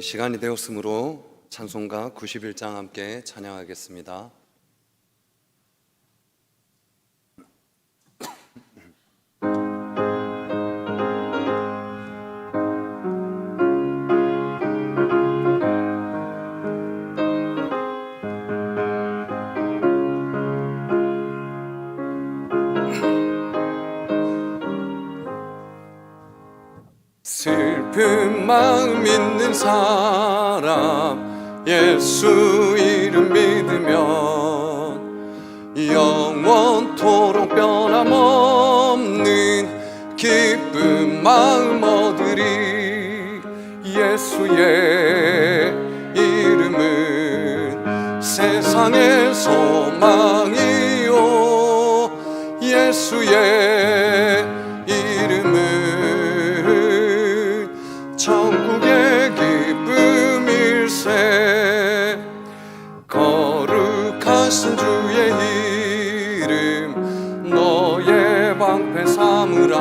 시간이 되었으므로 찬송가 91장 함께 찬양하겠습니다. 슬픈 마음 있는 사람 예수 이름 믿으면 영원토록 변함없는 기쁜 마음 얻으리. 예수의 이름은 세상의 소망이요 예수의 이름은 천국의 기쁨일세. 거룩하신 주의 이름 너의 방패 삼으라.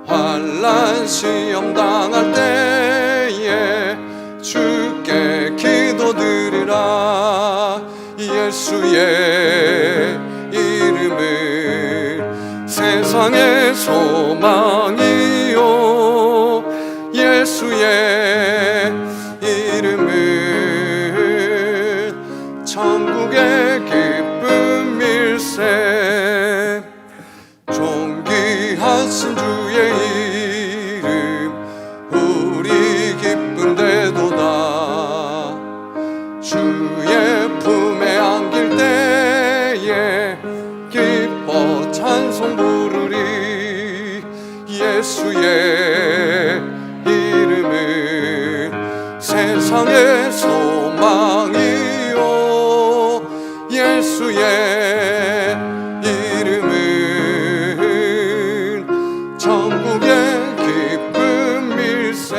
환난 시험 당할 때에 주께 기도드리라. 예수의 이름은 세상의 소망이요 예수의 이름은 천국의 기쁨일세. 존귀하신 주의 이름 우리 기쁜데도다. 주의 품에 안길 때에 기뻐 찬송 부르리. 예수의 이름은 세상의 소망이요 예수의 이름은 천국의 기쁨일세.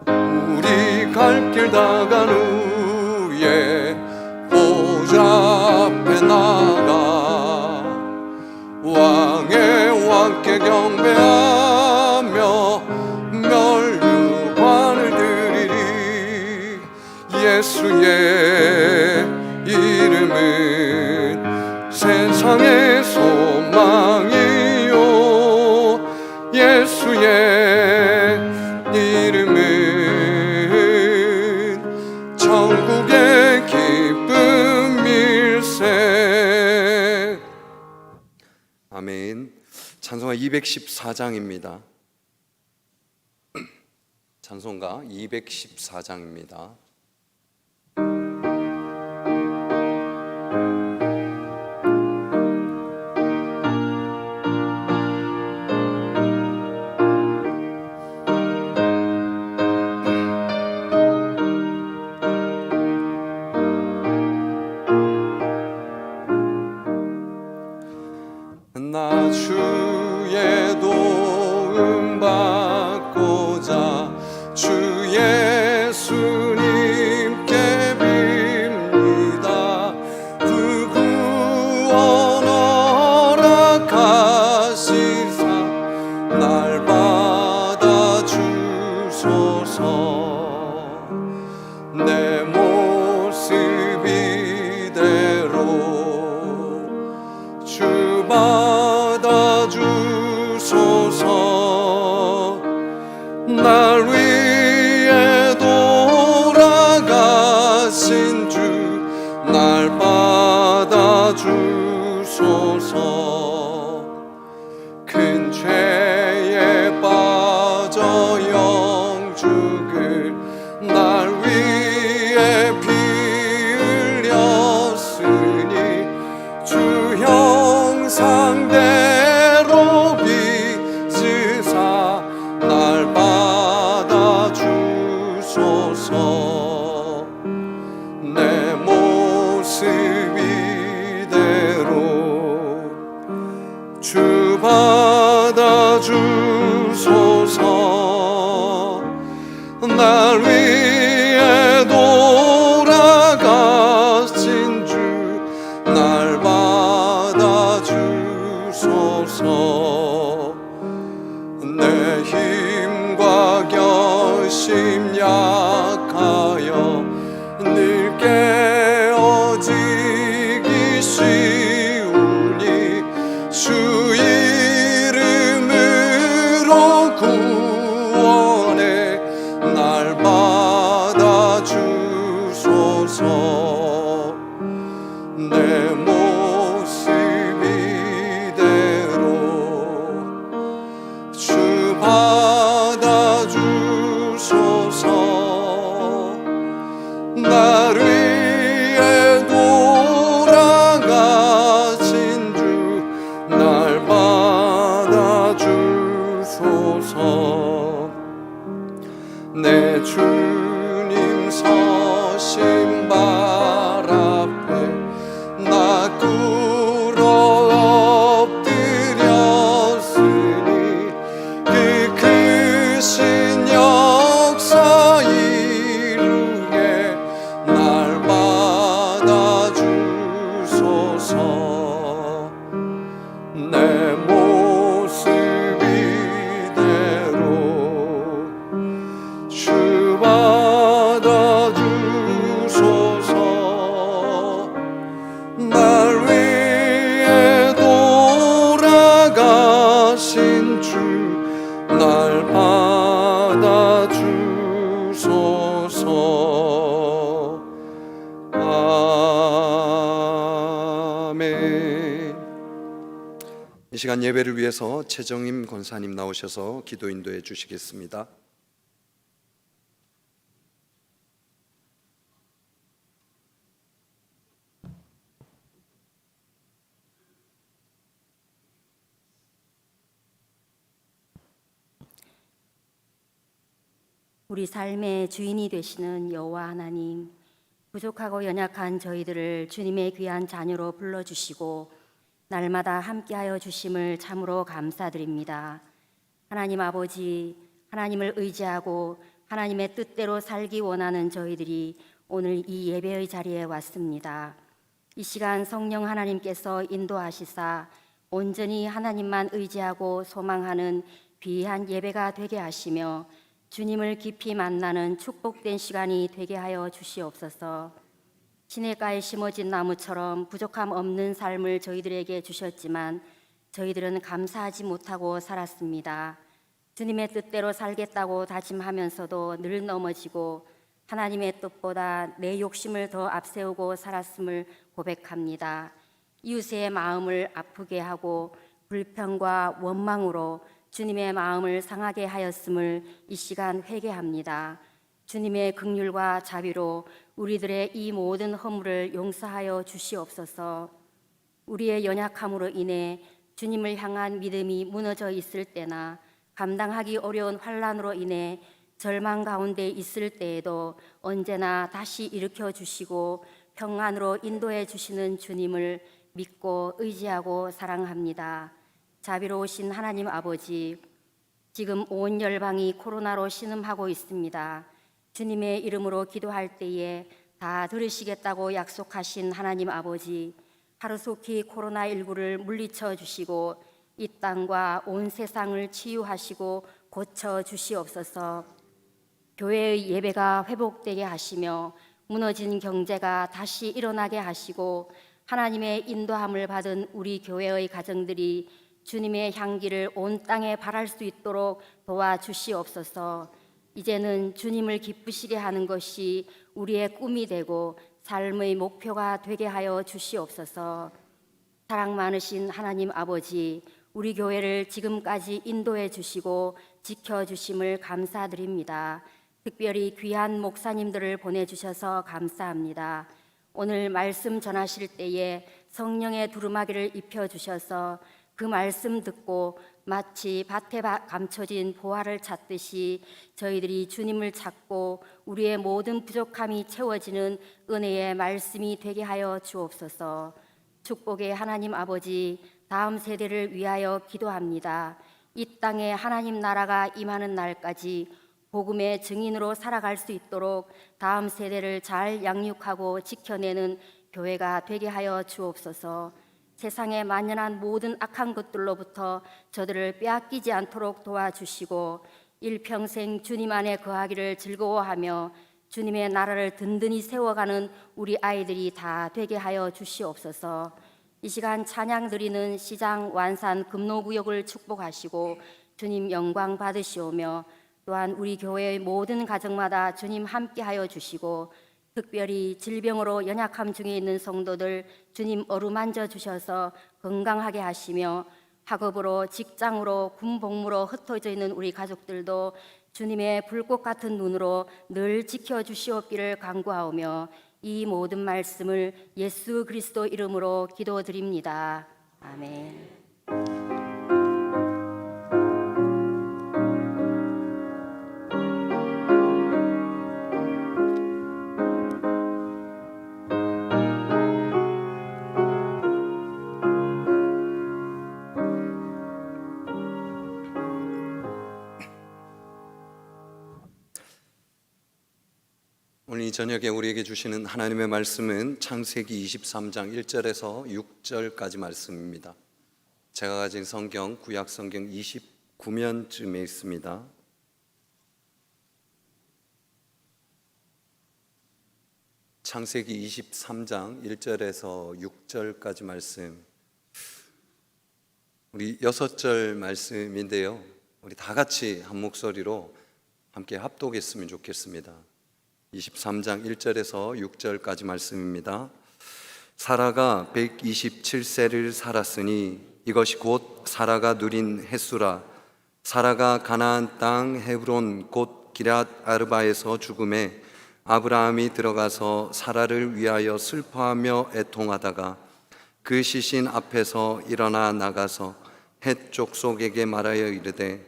우리 갈 길 다 간 후에 보좌 앞에 나가 왕의 왕께 경배하며 멸류관을 드리리. 예수의 이름은 세상의 소망이요 예수의 이름은 천국의 기쁨일세. 아멘. 찬송가 214장입니다. 찬송가 214장입니다. 나 주의 도움 받고자 주 예수님께 빕니다. 그 구원 허락하시사 날 받아주소서. 내 모습 이대로 주 받아주소서. 날 위해 돌아가신 주 날 받아주소서. 큰 죄에 빠져 영죽을 날 위해 피 흘렸으니 주 형상대로 빚으사 날 받아주소서. 내 모습 이대로 주 받아주소서. 날 위해 돌아가신 주 날 받아주소서. 내 힘과 주소 내 모습 이대로 주 받아주소서 날 위해 돌아가신 주 날 받아주소서 내 주님 서신 발 앞에 나 꿇어 엎드렸으니 그 크신 역사 이루게 날 받아주소서 내 모습 이대로 주 받아주소서 날 위해 돌아가신 주 날 받아주소서 아멘. 이 시간 예배를 위해서 최정임 권사님 나오셔서 기도 인도해 주시겠습니다. 우리 삶의 주인이 되시는 여호와 하나님, 부족하고 연약한 저희들을 주님의 귀한 자녀로 불러주시고 날마다 함께하여 주심을 참으로 감사드립니다. 하나님 아버지, 하나님을 의지하고 하나님의 뜻대로 살기 원하는 저희들이 오늘 이 예배의 자리에 왔습니다. 이 시간 성령 하나님께서 인도하시사 온전히 하나님만 의지하고 소망하는 귀한 예배가 되게 하시며 주님을 깊이 만나는 축복된 시간이 되게 하여 주시옵소서. 시냇가에 심어진 나무처럼 부족함 없는 삶을 저희들에게 주셨지만 저희들은 감사하지 못하고 살았습니다. 주님의 뜻대로 살겠다고 다짐하면서도 늘 넘어지고 하나님의 뜻보다 내 욕심을 더 앞세우고 살았음을 고백합니다. 이웃의 마음을 아프게 하고 불평과 원망으로 주님의 마음을 상하게 하였음을 이 시간 회개합니다. 주님의 긍휼과 자비로 우리들의 이 모든 허물을 용서하여 주시옵소서. 우리의 연약함으로 인해 주님을 향한 믿음이 무너져 있을 때나 감당하기 어려운 환난으로 인해 절망 가운데 있을 때에도 언제나 다시 일으켜 주시고 평안으로 인도해 주시는 주님을 믿고 의지하고 사랑합니다. 자비로우신 하나님 아버지, 지금 온 열방이 코로나로 신음하고 있습니다. 주님의 이름으로 기도할 때에 다 들으시겠다고 약속하신 하나님 아버지, 하루속히 코로나19를 물리쳐 주시고 이 땅과 온 세상을 치유하시고 고쳐 주시옵소서. 교회의 예배가 회복되게 하시며 무너진 경제가 다시 일어나게 하시고 하나님의 인도함을 받은 우리 교회의 가정들이 주님의 향기를 온 땅에 발할 수 있도록 도와주시옵소서. 이제는 주님을 기쁘시게 하는 것이 우리의 꿈이 되고 삶의 목표가 되게 하여 주시옵소서. 사랑 많으신 하나님 아버지, 우리 교회를 지금까지 인도해 주시고 지켜주심을 감사드립니다. 특별히 귀한 목사님들을 보내주셔서 감사합니다. 오늘 말씀 전하실 때에 성령의 두루마기를 입혀주셔서 그 말씀 듣고 마치 밭에 감춰진 보화를 찾듯이 저희들이 주님을 찾고 우리의 모든 부족함이 채워지는 은혜의 말씀이 되게 하여 주옵소서. 축복의 하나님 아버지, 다음 세대를 위하여 기도합니다. 이 땅에 하나님 나라가 임하는 날까지 복음의 증인으로 살아갈 수 있도록 다음 세대를 잘 양육하고 지켜내는 교회가 되게 하여 주옵소서. 세상에 만연한 모든 악한 것들로부터 저들을 빼앗기지 않도록 도와주시고 일평생 주님 안에 거하기를 즐거워하며 주님의 나라를 든든히 세워가는 우리 아이들이 다 되게 하여 주시옵소서. 이 시간 찬양 드리는 시장 완산 금노구역을 축복하시고 주님 영광 받으시오며 또한 우리 교회의 모든 가정마다 주님 함께하여 주시고 특별히 질병으로 연약함 중에 있는 성도들 주님 어루만져 주셔서 건강하게 하시며 학업으로 직장으로 군복무로 흩어져 있는 우리 가족들도 주님의 불꽃 같은 눈으로 늘 지켜주시옵기를 간구하오며 이 모든 말씀을 예수 그리스도 이름으로 기도드립니다. 아멘. 오늘 이 저녁에 우리에게 주시는 하나님의 말씀은 창세기 23장 1절에서 6절까지 말씀입니다. 제가 가진 성경, 구약 성경 29면쯤에 있습니다. 창세기 23장 1절에서 6절까지 말씀, 우리 6절 말씀인데요. 우리 다 같이 한 목소리로 함께 합독했으면 좋겠습니다. 23장 1절에서 6절까지 말씀입니다. 사라가 127세를 살았으니 이것이 곧 사라가 누린 햇수라. 사라가 가나안 땅 헤브론 곧 기럇 아르바에서 죽음에 아브라함이 들어가서 사라를 위하여 슬퍼하며 애통하다가 그 시신 앞에서 일어나 나가서 헷 족속에게 말하여 이르되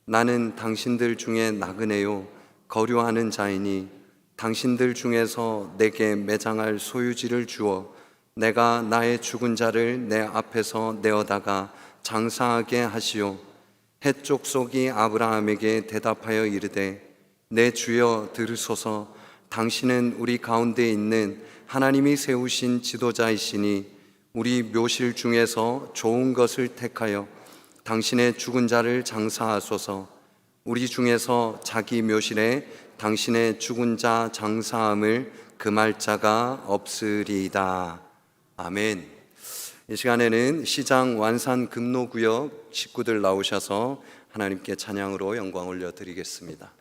나는 당신들 중에 나그네요 거류하는 자이니 당신들 중에서 내게 매장할 소유지를 주어 내가 나의 죽은 자를 내 앞에서 내어다가 장사하게 하시오. 헷 족속이 아브라함에게 대답하여 이르되 내 주여 들으소서. 당신은 우리 가운데 있는 하나님이 세우신 지도자이시니 우리 묘실 중에서 좋은 것을 택하여 당신의 죽은 자를 장사하소서. 우리 중에서 자기 묘실에 당신의 죽은 자 장사함을 금할 자가 없으리이다. 아멘. 이 시간에는 시장 완산 금노구역 식구들 나오셔서 하나님께 찬양으로 영광 올려드리겠습니다.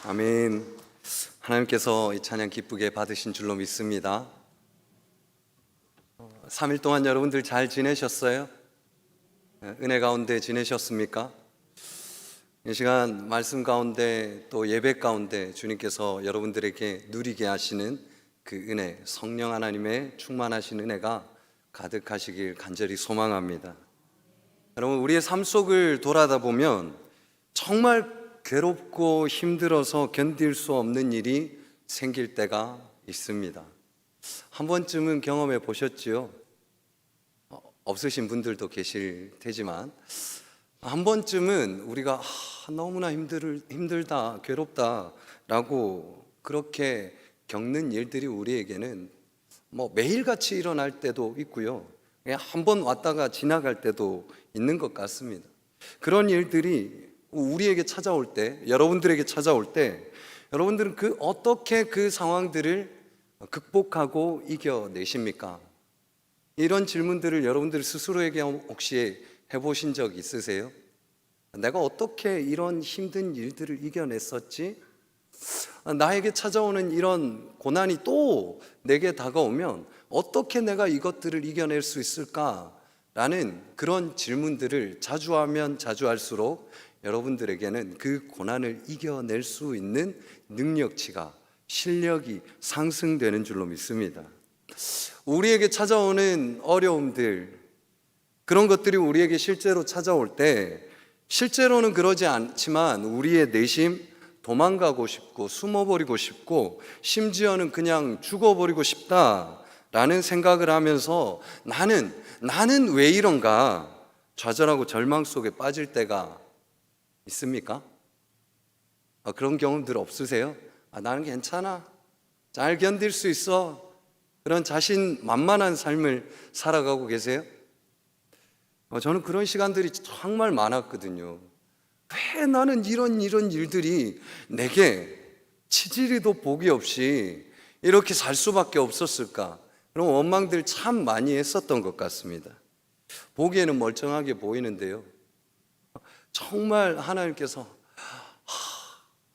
아멘. 하나님께서 이 찬양 기쁘게 받으신 줄로 믿습니다. 3일 동안 여러분들 잘 지내셨어요? 은혜 가운데 지내셨습니까? 이 시간 말씀 가운데 또 예배 가운데 주님께서 여러분들에게 누리게 하시는 그 은혜, 성령 하나님의 충만하신 은혜가 가득하시길 간절히 소망합니다. 여러분, 우리의 삶 속을 돌아다 보면 정말 괴롭고 힘들어서 견딜 수 없는 일이 생길 때가 있습니다. 한 번쯤은 경험해 보셨지요? 없으신 분들도 계실 테지만 한 번쯤은 우리가 너무나 힘들다, 괴롭다라고 그렇게 겪는 일들이 우리에게는 매일같이 일어날 때도 있고요. 그냥 한 번 왔다가 지나갈 때도 있는 것 같습니다. 그런 일들이 우리에게 찾아올 때, 여러분들에게 찾아올 때 여러분들은 어떻게 그 상황들을 극복하고 이겨내십니까? 이런 질문들을 여러분들 스스로에게 혹시 해보신 적 있으세요? 내가 어떻게 이런 힘든 일들을 이겨냈었지? 나에게 찾아오는 이런 고난이 또 내게 다가오면 어떻게 내가 이것들을 이겨낼 수 있을까라는 그런 질문들을 자주 하면 자주 할수록 여러분들에게는 그 고난을 이겨낼 수 있는 능력치가, 실력이 상승되는 줄로 믿습니다. 우리에게 찾아오는 어려움들, 그런 것들이 우리에게 실제로 찾아올 때 실제로는 그러지 않지만 우리의 내심 도망가고 싶고 숨어버리고 싶고 심지어는 그냥 죽어버리고 싶다라는 생각을 하면서 나는 왜 이런가 좌절하고 절망 속에 빠질 때가 있습니까? 그런 경험들 없으세요? 나는 괜찮아, 잘 견딜 수 있어, 그런 자신만만한 삶을 살아가고 계세요? 저는 그런 시간들이 정말 많았거든요. 왜 나는 이런 일들이 내게 치질이도 복이 없이 이렇게 살 수밖에 없었을까? 그런 원망들 참 많이 했었던 것 같습니다. 보기에는 멀쩡하게 보이는데요, 정말 하나님께서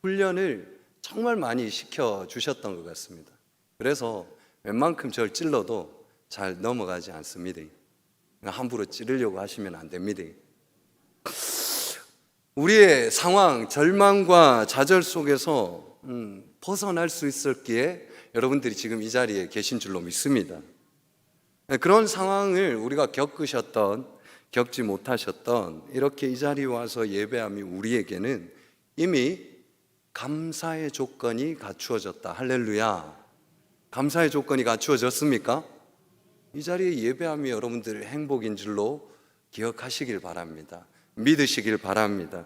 훈련을 정말 많이 시켜주셨던 것 같습니다. 그래서 웬만큼 저를 찔러도 잘 넘어가지 않습니다. 함부로 찌르려고 하시면 안 됩니다. 우리의 상황, 절망과 좌절 속에서 벗어날 수 있었기에 여러분들이 지금 이 자리에 계신 줄로 믿습니다. 그런 상황을 우리가 겪지 못하셨던 이렇게 이 자리에 와서 예배함이 우리에게는 이미 감사의 조건이 갖추어졌다. 할렐루야. 감사의 조건이 갖추어졌습니까? 이 자리에 예배함이 여러분들의 행복인 줄로 기억하시길 바랍니다. 믿으시길 바랍니다.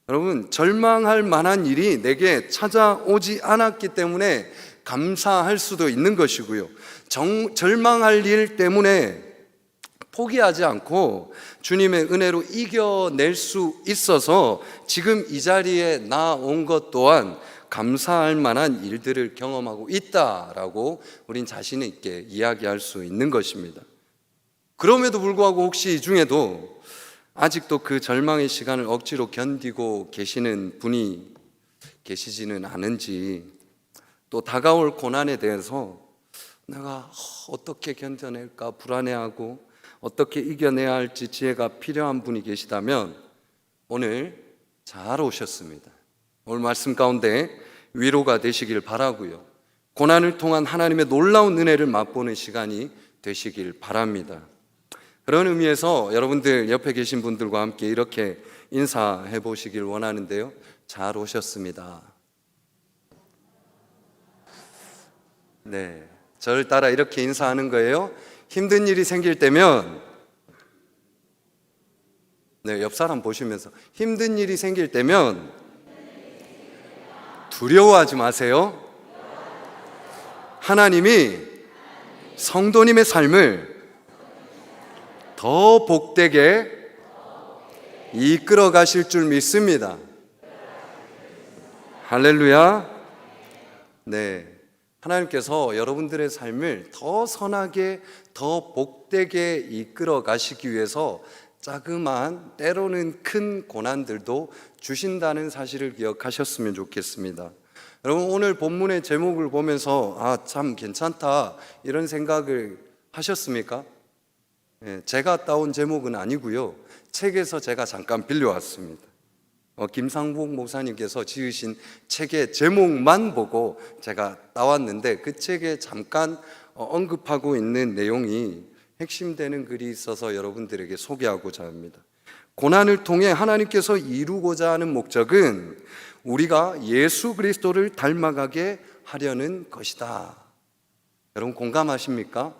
여러분, 절망할 만한 일이 내게 찾아오지 않았기 때문에 감사할 수도 있는 것이고요, 절망할 일 때문에 포기하지 않고 주님의 은혜로 이겨낼 수 있어서 지금 이 자리에 나온 것 또한 감사할 만한 일들을 경험하고 있다라고 우린 자신 있게 이야기할 수 있는 것입니다. 그럼에도 불구하고 혹시 이 중에도 아직도 그 절망의 시간을 억지로 견디고 계시는 분이 계시지는 않은지, 또 다가올 고난에 대해서 내가 어떻게 견뎌낼까 불안해하고 어떻게 이겨내야 할지 지혜가 필요한 분이 계시다면 오늘 잘 오셨습니다. 오늘 말씀 가운데 위로가 되시길 바라고요, 고난을 통한 하나님의 놀라운 은혜를 맛보는 시간이 되시길 바랍니다. 그런 의미에서 여러분들 옆에 계신 분들과 함께 이렇게 인사해 보시길 원하는데요, 잘 오셨습니다. 네, 저를 따라 이렇게 인사하는 거예요. 힘든 일이 생길 때면, 옆 사람 보시면서 힘든 일이 생길 때면 두려워하지 마세요. 하나님이 성도님의 삶을 더 복되게 이끌어 가실 줄 믿습니다. 할렐루야. 네, 하나님께서 여러분들의 삶을 더 선하게, 더 복되게 이끌어 가시기 위해서 자그마한 때로는 큰 고난들도 주신다는 사실을 기억하셨으면 좋겠습니다. 여러분, 오늘 본문의 제목을 보면서 참 괜찮다 이런 생각을 하셨습니까? 제가 따온 제목은 아니고요, 책에서 제가 잠깐 빌려왔습니다. 김상복 목사님께서 지으신 책의 제목만 보고 제가 따왔는데, 그 책에 잠깐 언급하고 있는 내용이 핵심되는 글이 있어서 여러분들에게 소개하고자 합니다. 고난을 통해 하나님께서 이루고자 하는 목적은 우리가 예수 그리스도를 닮아가게 하려는 것이다. 여러분, 공감하십니까?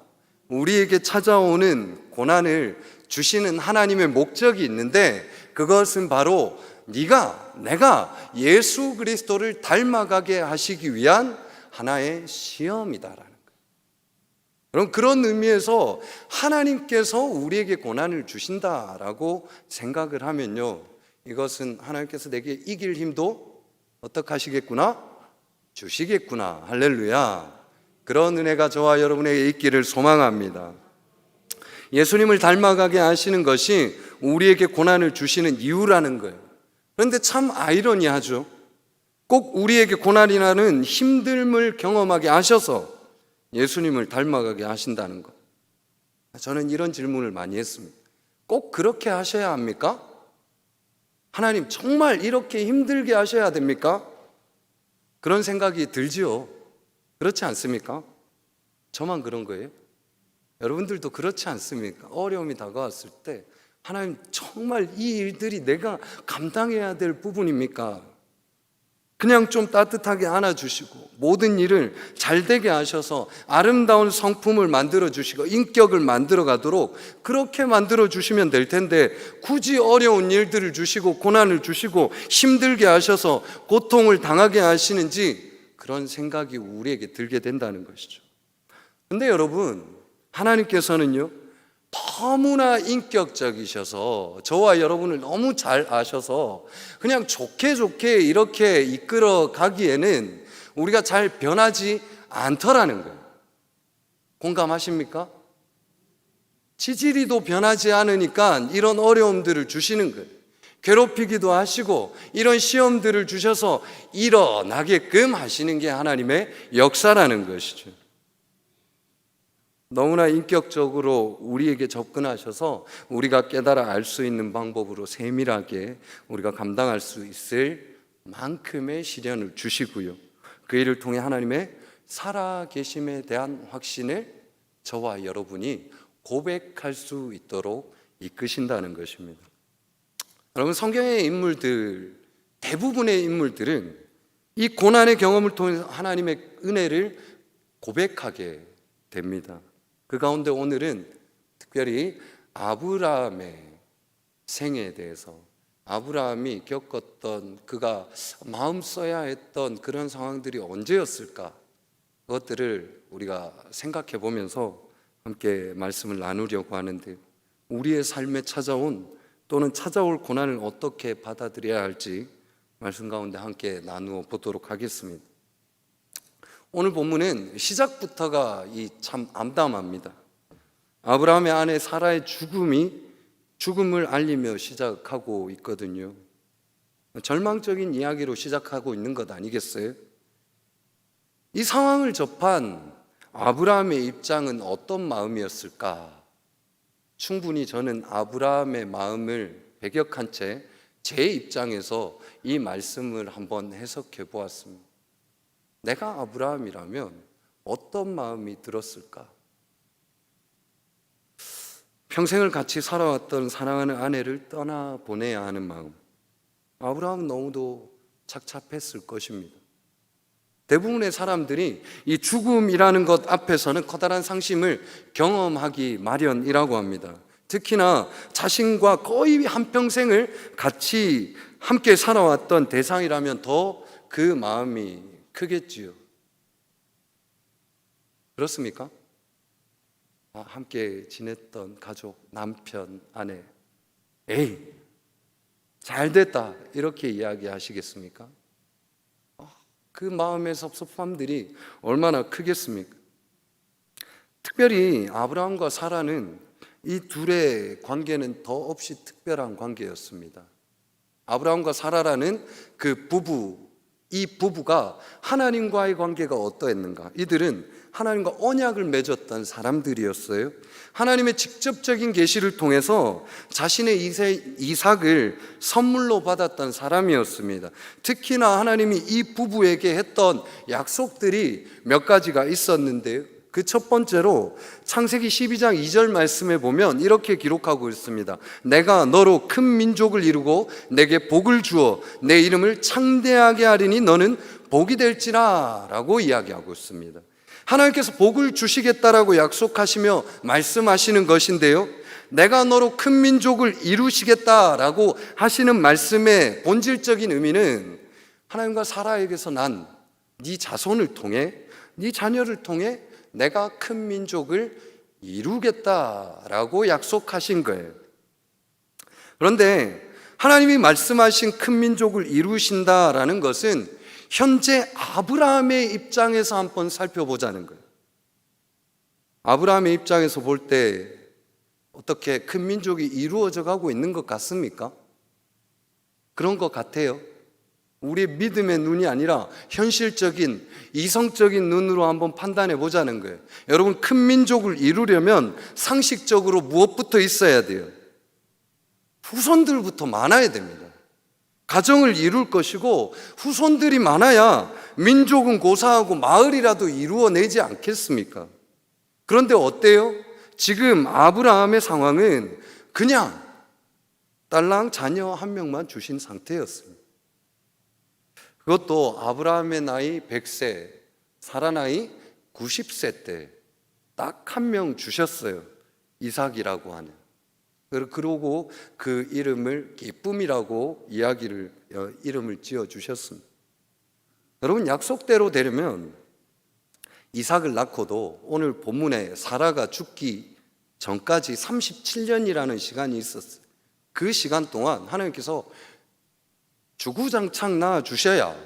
우리에게 찾아오는 고난을 주시는 하나님의 목적이 있는데, 그것은 바로 내가 예수 그리스도를 닮아가게 하시기 위한 하나의 시험이다라는 거예요. 여러분, 그런 의미에서 하나님께서 우리에게 고난을 주신다라고 생각을 하면요, 이것은 하나님께서 내게 이길 힘도 어떻게 하시겠구나? 주시겠구나. 할렐루야. 그런 은혜가 저와 여러분에게 있기를 소망합니다. 예수님을 닮아가게 하시는 것이 우리에게 고난을 주시는 이유라는 거예요. 그런데 참 아이러니하죠. 꼭 우리에게 고난이라는 힘듦을 경험하게 하셔서 예수님을 닮아가게 하신다는 것. 저는 이런 질문을 많이 했습니다. 꼭 그렇게 하셔야 합니까? 하나님, 정말 이렇게 힘들게 하셔야 됩니까? 그런 생각이 들지요. 그렇지 않습니까? 저만 그런 거예요? 여러분들도 그렇지 않습니까? 어려움이 다가왔을 때 하나님, 정말 이 일들이 내가 감당해야 될 부분입니까? 그냥 좀 따뜻하게 안아주시고 모든 일을 잘 되게 하셔서 아름다운 성품을 만들어 주시고 인격을 만들어 가도록 그렇게 만들어 주시면 될 텐데, 굳이 어려운 일들을 주시고 고난을 주시고 힘들게 하셔서 고통을 당하게 하시는지, 그런 생각이 우리에게 들게 된다는 것이죠. 근데 여러분, 하나님께서는요, 너무나 인격적이셔서 저와 여러분을 너무 잘 아셔서 그냥 좋게 이렇게 이끌어 가기에는 우리가 잘 변하지 않더라는 거예요. 공감하십니까? 지지리도 변하지 않으니까 이런 어려움들을 주시는 거예요. 괴롭히기도 하시고 이런 시험들을 주셔서 일어나게끔 하시는 게 하나님의 역사라는 것이죠. 너무나 인격적으로 우리에게 접근하셔서 우리가 깨달아 알 수 있는 방법으로 세밀하게 우리가 감당할 수 있을 만큼의 시련을 주시고요, 그 일을 통해 하나님의 살아계심에 대한 확신을 저와 여러분이 고백할 수 있도록 이끄신다는 것입니다. 여러분, 성경의 인물들, 대부분의 인물들은 이 고난의 경험을 통해 하나님의 은혜를 고백하게 됩니다. 그 가운데 오늘은 특별히 아브라함의 생애에 대해서, 아브라함이 겪었던, 그가 마음 써야 했던 그런 상황들이 언제였을까, 그것들을 우리가 생각해 보면서 함께 말씀을 나누려고 하는데, 우리의 삶에 찾아온 또는 찾아올 고난을 어떻게 받아들여야 할지 말씀 가운데 함께 나누어 보도록 하겠습니다. 오늘 본문은 시작부터가 참 암담합니다. 아브라함의 아내 사라의 죽음을 알리며 시작하고 있거든요. 절망적인 이야기로 시작하고 있는 것 아니겠어요? 이 상황을 접한 아브라함의 입장은 어떤 마음이었을까? 충분히 저는 아브라함의 마음을 배격한 채 제 입장에서 이 말씀을 한번 해석해 보았습니다. 내가 아브라함이라면 어떤 마음이 들었을까? 평생을 같이 살아왔던 사랑하는 아내를 떠나보내야 하는 마음, 아브라함은 너무도 착잡했을 것입니다. 대부분의 사람들이 이 죽음이라는 것 앞에서는 커다란 상심을 경험하기 마련이라고 합니다. 특히나 자신과 거의 한평생을 같이 함께 살아왔던 대상이라면 더 그 마음이 크겠지요. 그렇습니까? 함께 지냈던 가족, 남편, 아내, 에이, 잘 됐다 이렇게 이야기하시겠습니까? 그 마음의 섭섭함들이 얼마나 크겠습니까? 특별히 아브라함과 사라는 이 둘의 관계는 더없이 특별한 관계였습니다. 아브라함과 사라라는 그 부부, 이 부부가 하나님과의 관계가 어떠했는가? 이들은 하나님과 언약을 맺었던 사람들이었어요. 하나님의 직접적인 계시를 통해서 자신의 이삭을 선물로 받았던 사람이었습니다. 특히나 하나님이 이 부부에게 했던 약속들이 몇 가지가 있었는데요. 그 첫 번째로 창세기 12장 2절 말씀에 보면 이렇게 기록하고 있습니다. 내가 너로 큰 민족을 이루고 내게 복을 주어 내 이름을 창대하게 하리니 너는 복이 될지라 라고 이야기하고 있습니다. 하나님께서 복을 주시겠다라고 약속하시며 말씀하시는 것인데요, 내가 너로 큰 민족을 이루시겠다라고 하시는 말씀의 본질적인 의미는 하나님과 사라에게서 난 네 자손을 통해, 네 자녀를 통해 내가 큰 민족을 이루겠다라고 약속하신 거예요. 그런데 하나님이 말씀하신 큰 민족을 이루신다라는 것은 현재 아브라함의 입장에서 한번 살펴보자는 거예요. 아브라함의 입장에서 볼 때 어떻게 큰 민족이 이루어져 가고 있는 것 같습니까? 그런 것 같아요. 우리의 믿음의 눈이 아니라 현실적인 이성적인 눈으로 한번 판단해 보자는 거예요. 여러분, 큰 민족을 이루려면 상식적으로 무엇부터 있어야 돼요? 후손들부터 많아야 됩니다. 가정을 이룰 것이고 후손들이 많아야 민족은 고사하고 마을이라도 이루어내지 않겠습니까? 그런데 어때요? 지금 아브라함의 상황은 그냥 딸랑 자녀 한 명만 주신 상태였습니다. 그것도 아브라함의 나이 100세, 사라 나이 90세 때 딱 한 명 주셨어요. 이삭이라고 하는. 그러고 그 이름을 기쁨이라고 이름을 지어 주셨습니다. 여러분, 약속대로 되려면 이삭을 낳고도 오늘 본문에 사라가 죽기 전까지 37년이라는 시간이 있었어요. 그 시간 동안 하나님께서 주구장창 낳아 주셔야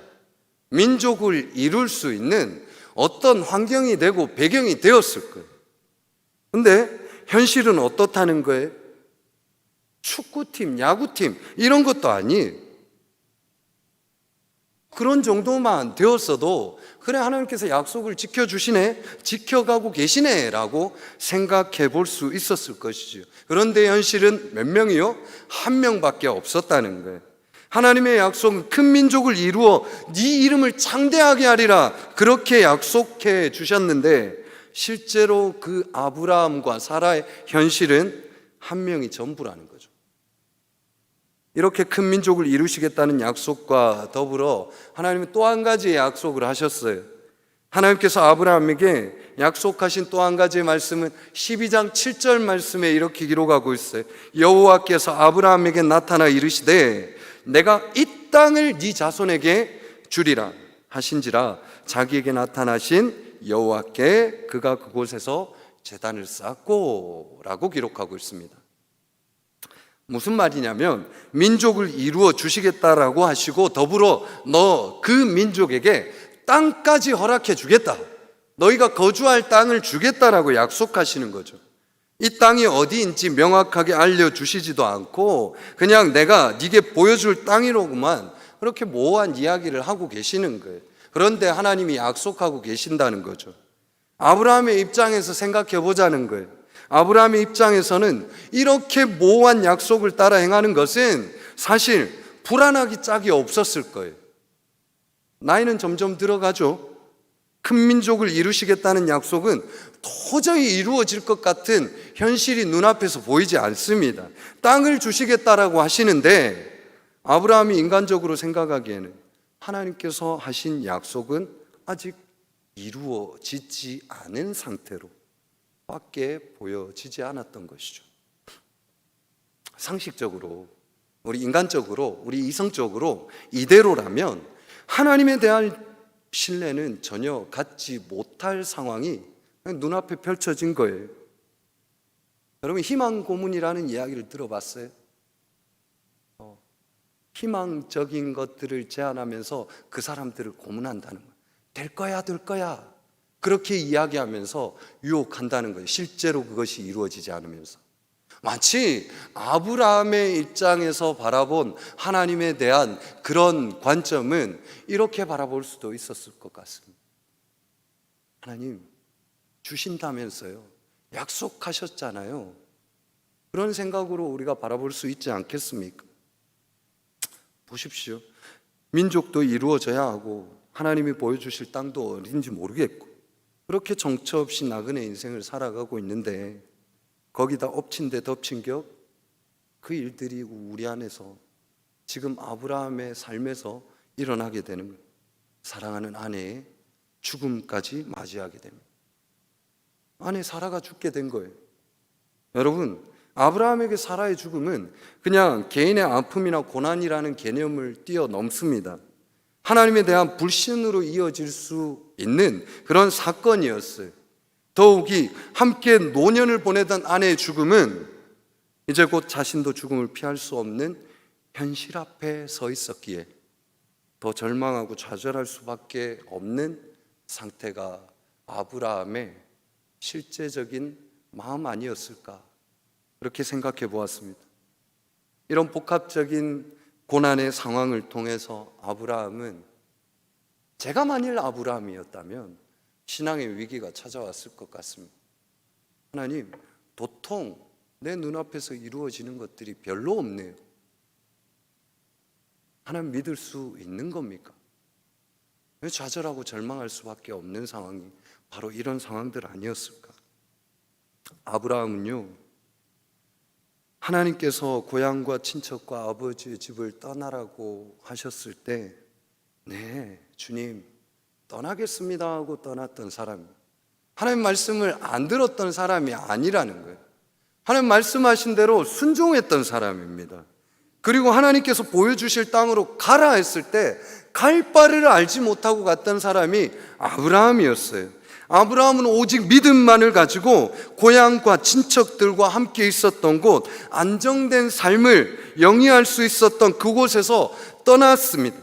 민족을 이룰 수 있는 어떤 환경이 되고 배경이 되었을 거예요. 근데 현실은 어떻다는 거예요? 축구팀, 야구팀 이런 것도 아니에요. 그런 정도만 되었어도 그래, 하나님께서 약속을 지켜주시네, 지켜가고 계시네 라고 생각해 볼 수 있었을 것이죠. 그런데 현실은 몇 명이요? 한 명밖에 없었다는 거예요. 하나님의 약속은 큰 민족을 이루어 네 이름을 창대하게 하리라, 그렇게 약속해 주셨는데 실제로 그 아브라함과 사라의 현실은 한 명이 전부라는 거죠. 이렇게 큰 민족을 이루시겠다는 약속과 더불어 하나님은 또 한 가지의 약속을 하셨어요. 하나님께서 아브라함에게 약속하신 또 한 가지의 말씀은 12장 7절 말씀에 이렇게 기록하고 있어요. 여호와께서 아브라함에게 나타나 이르시되 내가 이 땅을 네 자손에게 주리라 하신지라, 자기에게 나타나신 여호와께 그가 그곳에서 제단을 쌓고 라고 기록하고 있습니다. 무슨 말이냐면 민족을 이루어 주시겠다라고 하시고 더불어 너 그 민족에게 땅까지 허락해 주겠다, 너희가 거주할 땅을 주겠다라고 약속하시는 거죠. 이 땅이 어디인지 명확하게 알려주시지도 않고 그냥 내가 네게 보여줄 땅이로구만, 그렇게 모호한 이야기를 하고 계시는 거예요. 그런데 하나님이 약속하고 계신다는 거죠. 아브라함의 입장에서 생각해 보자는 거예요. 아브라함의 입장에서는 이렇게 모호한 약속을 따라 행하는 것은 사실 불안하기 짝이 없었을 거예요. 나이는 점점 들어가죠. 큰 민족을 이루시겠다는 약속은 도저히 이루어질 것 같은 현실이 눈앞에서 보이지 않습니다. 땅을 주시겠다라고 하시는데 아브라함이 인간적으로 생각하기에는 하나님께서 하신 약속은 아직 이루어지지 않은 상태로 밖에 보여지지 않았던 것이죠. 상식적으로, 우리 인간적으로, 우리 이성적으로 이대로라면 하나님에 대한 신뢰는 전혀 갖지 못할 상황이 눈앞에 펼쳐진 거예요. 여러분, 희망 고문이라는 이야기를 들어봤어요? 희망적인 것들을 제안하면서 그 사람들을 고문한다는 거예요. 될 거야, 될 거야, 그렇게 이야기하면서 유혹한다는 거예요. 실제로 그것이 이루어지지 않으면서. 마치 아브라함의 입장에서 바라본 하나님에 대한 그런 관점은 이렇게 바라볼 수도 있었을 것 같습니다. 하나님 주신다면서요, 약속하셨잖아요. 그런 생각으로 우리가 바라볼 수 있지 않겠습니까? 보십시오. 민족도 이루어져야 하고 하나님이 보여주실 땅도 어딘지 모르겠고 그렇게 정처 없이 나그네 인생을 살아가고 있는데 거기다 엎친 데 덮친 격 그 일들이 우리 안에서 지금 아브라함의 삶에서 일어나게 되는 거예요. 사랑하는 아내의 죽음까지 맞이하게 됩니다. 아내 사라가 죽게 된 거예요. 여러분, 아브라함에게 사라의 죽음은 그냥 개인의 아픔이나 고난이라는 개념을 뛰어넘습니다. 하나님에 대한 불신으로 이어질 수 있는 그런 사건이었어요. 더욱이 함께 노년을 보내던 아내의 죽음은 이제 곧 자신도 죽음을 피할 수 없는 현실 앞에 서 있었기에 더 절망하고 좌절할 수밖에 없는 상태가 아브라함의 실제적인 마음 아니었을까, 그렇게 생각해 보았습니다. 이런 복합적인 고난의 상황을 통해서 아브라함은, 제가 만일 아브라함이었다면 신앙의 위기가 찾아왔을 것 같습니다. 하나님, 도통 내 눈앞에서 이루어지는 것들이 별로 없네요. 하나님 믿을 수 있는 겁니까? 왜 좌절하고 절망할 수밖에 없는 상황이 바로 이런 상황들 아니었을까? 아브라함은요, 하나님께서 고향과 친척과 아버지의 집을 떠나라고 하셨을 때 네, 주님 떠나겠습니다 하고 떠났던 사람이에요. 하나님 말씀을 안 들었던 사람이 아니라는 거예요. 하나님 말씀하신 대로 순종했던 사람입니다. 그리고 하나님께서 보여주실 땅으로 가라 했을 때 갈 바를 알지 못하고 갔던 사람이 아브라함이었어요. 아브라함은 오직 믿음만을 가지고 고향과 친척들과 함께 있었던 곳, 안정된 삶을 영위할 수 있었던 그곳에서 떠났습니다.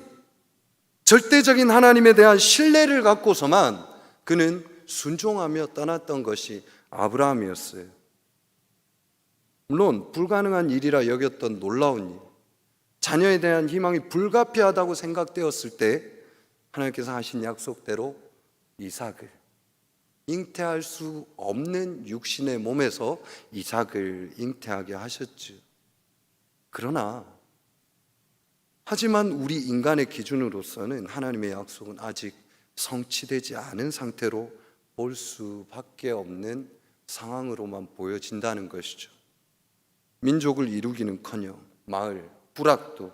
절대적인 하나님에 대한 신뢰를 갖고서만 그는 순종하며 떠났던 것이 아브라함이었어요. 물론 불가능한 일이라 여겼던 놀라운 일, 자녀에 대한 희망이 불가피하다고 생각되었을 때 하나님께서 하신 약속대로 이삭을, 잉태할 수 없는 육신의 몸에서 이삭을 잉태하게 하셨죠. 그러나 하지만 우리 인간의 기준으로서는 하나님의 약속은 아직 성취되지 않은 상태로 볼 수밖에 없는 상황으로만 보여진다는 것이죠. 민족을 이루기는커녕 마을, 부락도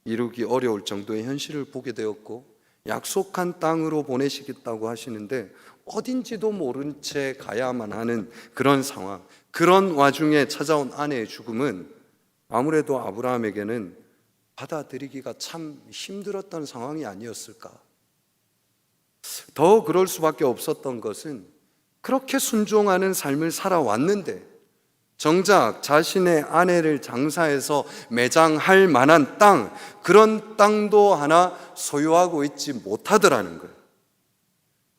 이루기 어려울 정도의 현실을 보게 되었고 약속한 땅으로 보내시겠다고 하시는데 어딘지도 모른 채 가야만 하는 그런 상황, 그런 와중에 찾아온 아내의 죽음은 아무래도 아브라함에게는 받아들이기가 참 힘들었던 상황이 아니었을까. 더 그럴 수밖에 없었던 것은 그렇게 순종하는 삶을 살아왔는데 정작 자신의 아내를 장사해서 매장할 만한 땅, 그런 땅도 하나 소유하고 있지 못하더라는 거예요.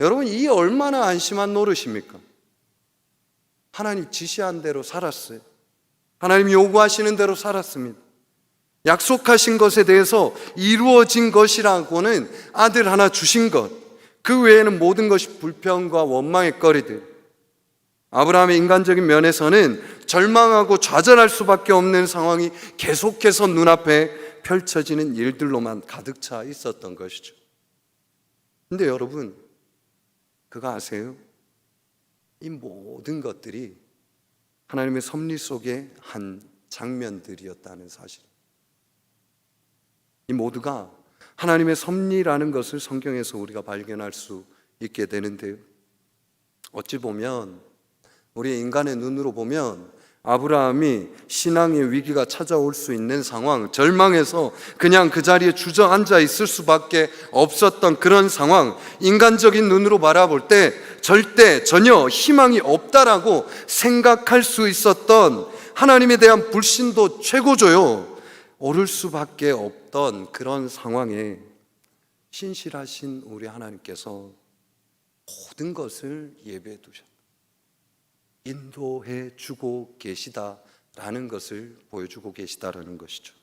여러분, 이 얼마나 안심한 노릇입니까? 하나님 지시한 대로 살았어요. 하나님 요구하시는 대로 살았습니다. 약속하신 것에 대해서 이루어진 것이라고는 아들 하나 주신 것, 그 외에는 모든 것이 불평과 원망의 거리들. 아브라함의 인간적인 면에서는 절망하고 좌절할 수밖에 없는 상황이 계속해서 눈앞에 펼쳐지는 일들로만 가득 차 있었던 것이죠. 근데 여러분, 그거 아세요? 이 모든 것들이 하나님의 섭리 속의 한 장면들이었다는 사실. 이 모두가 하나님의 섭리라는 것을 성경에서 우리가 발견할 수 있게 되는데요, 어찌 보면 우리 인간의 눈으로 보면 아브라함이 신앙의 위기가 찾아올 수 있는 상황, 절망해서 그냥 그 자리에 주저앉아 있을 수밖에 없었던 그런 상황, 인간적인 눈으로 바라볼 때 절대 전혀 희망이 없다라고 생각할 수 있었던, 하나님에 대한 불신도 최고조요 오를 수밖에 없던 그런 상황에 신실하신 우리 하나님께서 모든 것을 예배해 두셨다, 인도해 주고 계시다 라는 것을 보여주고 계시다라는 것이죠.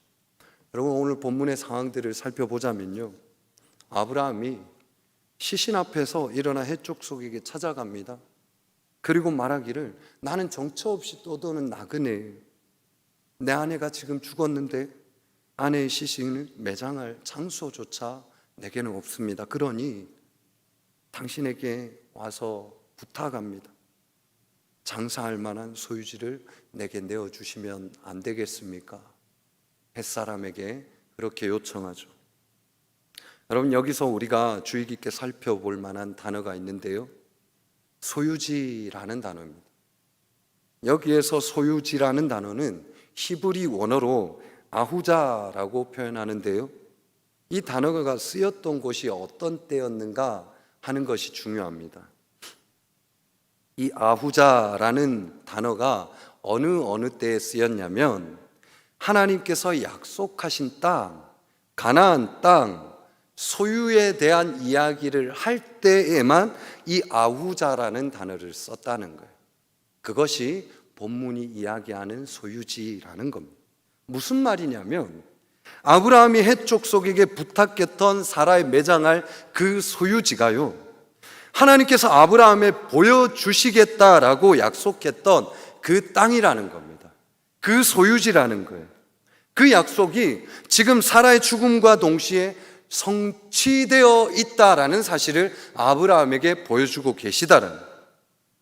여러분, 오늘 본문의 상황들을 살펴보자면요, 아브라함이 시신 앞에서 일어나 해족속에게 찾아갑니다. 그리고 말하기를, 나는 정처 없이 떠도는 나그네, 내 아내가 지금 죽었는데 아내의 시신을 매장할 장소조차 내게는 없습니다. 그러니 당신에게 와서 부탁합니다. 장사할 만한 소유지를 내게 내어주시면 안 되겠습니까? 햇사람에게 그렇게 요청하죠. 여러분, 여기서 우리가 주의 깊게 살펴볼 만한 단어가 있는데요, 소유지라는 단어입니다. 여기에서 소유지라는 단어는 히브리 원어로 아후자라고 표현하는데요, 이 단어가 쓰였던 곳이 어떤 때였는가 하는 것이 중요합니다. 이 아후자라는 단어가 어느 때에 쓰였냐면, 하나님께서 약속하신 땅, 가나안 땅 소유에 대한 이야기를 할 때에만 이 아후자라는 단어를 썼다는 거예요. 그것이 본문이 이야기하는 소유지라는 겁니다. 무슨 말이냐면, 아브라함이 헷족속에게 부탁했던 사라에 매장할 그 소유지가요, 하나님께서 아브라함에 보여주시겠다라고 약속했던 그 땅이라는 겁니다. 그 소유지라는 거예요. 그 약속이 지금 사라의 죽음과 동시에 성취되어 있다라는 사실을 아브라함에게 보여주고 계시다라는 거예요.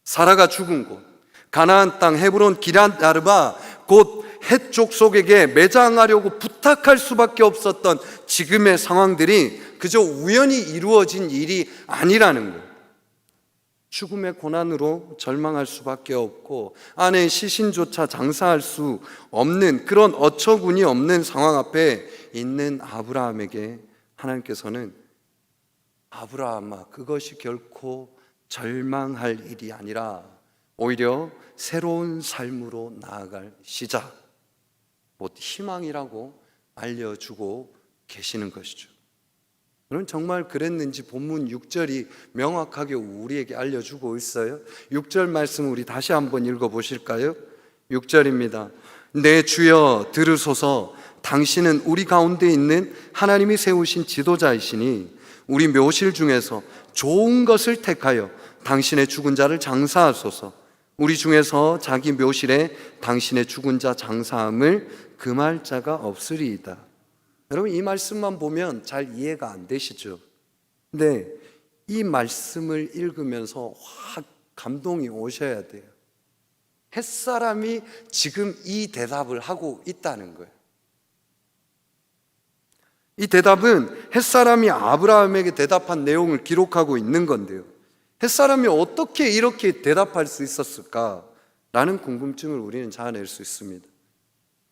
사라가 죽은 곳, 가나안 땅 헤브론 기럇 아르바, 곧 헷족속에게 매장하려고 부탁할 수밖에 없었던 지금의 상황들이 그저 우연히 이루어진 일이 아니라는 거예요. 죽음의 고난으로 절망할 수밖에 없고 아내의 시신조차 장사할 수 없는 그런 어처구니 없는 상황 앞에 있는 아브라함에게 하나님께서는, 아브라함아, 그것이 결코 절망할 일이 아니라 오히려 새로운 삶으로 나아갈 시작, 곧 희망이라고 알려주고 계시는 것이죠. 여러분, 정말 그랬는지 본문 6절이 명확하게 우리에게 알려주고 있어요. 6절 말씀 우리 다시 한번 읽어보실까요? 6절입니다. 내 주여 들으소서, 당신은 우리 가운데 있는 하나님이 세우신 지도자이시니 우리 묘실 중에서 좋은 것을 택하여 당신의 죽은 자를 장사하소서. 우리 중에서 자기 묘실에 당신의 죽은 자 장사함을 금할 자가 없으리이다. 여러분, 이 말씀만 보면 잘 이해가 안 되시죠? 근데 이 말씀을 읽으면서 확 감동이 오셔야 돼요. 햇사람이 지금 이 대답을 하고 있다는 거예요. 이 대답은 햇사람이 아브라함에게 대답한 내용을 기록하고 있는 건데요, 햇사람이 어떻게 이렇게 대답할 수 있었을까? 라는 궁금증을 우리는 자아낼 수 있습니다.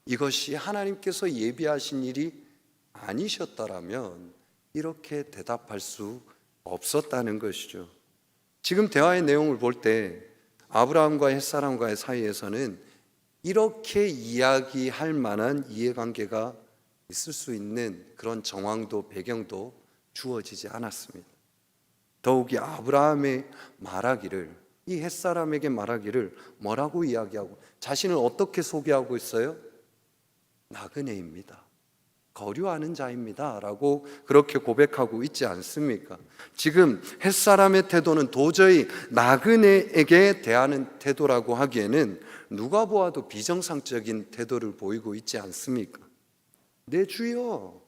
이것이 하나님께서 예비하신 일이 아니셨다라면 이렇게 대답할 수 없었다는 것이죠. 지금 대화의 내용을 볼 때 아브라함과 햇사람과의 사이에서는 이렇게 이야기할 만한 이해관계가 있을 수 있는 그런 정황도 배경도 주어지지 않았습니다. 더욱이 아브라함의 말하기를, 이 햇사람에게 말하기를 뭐라고 이야기하고 자신을 어떻게 소개하고 있어요? 나그네입니다, 거류하는 자입니다 라고 그렇게 고백하고 있지 않습니까? 지금 햇사람의 태도는 도저히 나그네에게 대하는 태도라고 하기에는 누가 보아도 비정상적인 태도를 보이고 있지 않습니까? 내 주여,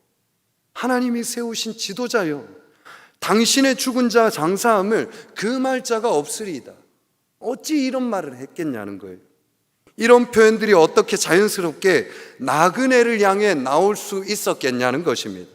하나님이 세우신 지도자여, 당신의 죽은 자 장사함을 금할 자가 없으리이다. 어찌 이런 말을 했겠냐는 거예요. 이런 표현들이 어떻게 자연스럽게 나그네를 향해 나올 수 있었겠냐는 것입니다.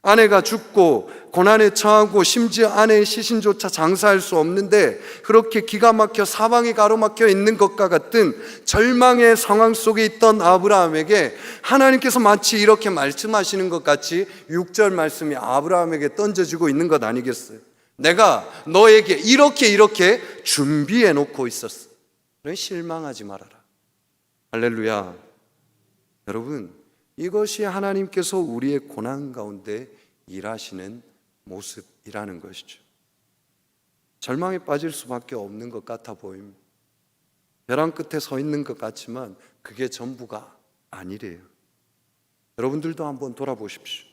아내가 죽고 고난에 처하고 심지어 아내의 시신조차 장사할 수 없는데 그렇게 기가 막혀 사방이 가로막혀 있는 것과 같은 절망의 상황 속에 있던 아브라함에게 하나님께서 마치 이렇게 말씀하시는 것 같이 6절 말씀이 아브라함에게 던져지고 있는 것 아니겠어요? 내가 너에게 이렇게 준비해 놓고 있었어. 실망하지 말아라. 할렐루야. 여러분, 이것이 하나님께서 우리의 고난 가운데 일하시는 모습이라는 것이죠. 절망에 빠질 수밖에 없는 것 같아 보입니다. 벼랑 끝에 서 있는 것 같지만 그게 전부가 아니래요. 여러분들도 한번 돌아보십시오.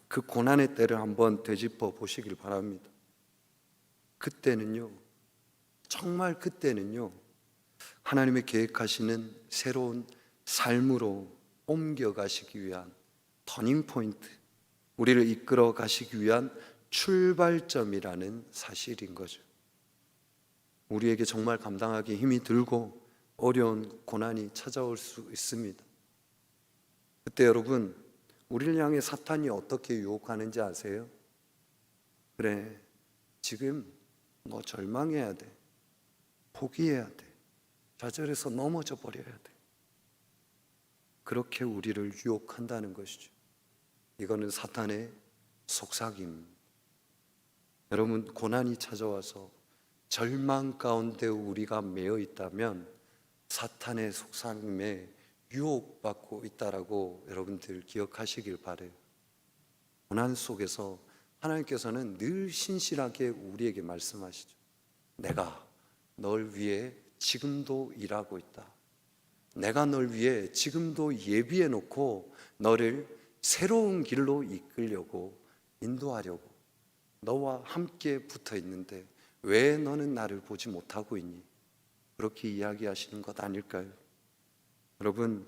그 고난의 때를 한번 되짚어 보시길 바랍니다. 그때는요, 정말 그때는요, 하나님의 계획하시는 새로운 삶으로 옮겨가시기 위한 터닝 포인트, 우리를 이끌어 가시기 위한 출발점이라는 사실인 거죠. 우리에게 정말 감당하기 힘이 들고 어려운 고난이 찾아올 수 있습니다. 그때 여러분, 우리를 향해 사탄이 어떻게 유혹하는지 아세요? 그래, 지금 너 절망해야 돼, 포기해야 돼, 좌절해서 넘어져 버려야 돼. 그렇게 우리를 유혹한다는 것이죠. 이거는 사탄의 속삭임. 여러분, 고난이 찾아와서 절망 가운데 우리가 매여 있다면 사탄의 속삭임에 유혹받고 있다라고 여러분들 기억하시길 바래요. 고난 속에서 하나님께서는 늘 신실하게 우리에게 말씀하시죠. 내가 널 위해 지금도 일하고 있다. 내가 널 위해 지금도 예비해 놓고 너를 새로운 길로 이끌려고 인도하려고 너와 함께 붙어 있는데 왜 너는 나를 보지 못하고 있니? 그렇게 이야기하시는 것 아닐까요? 여러분,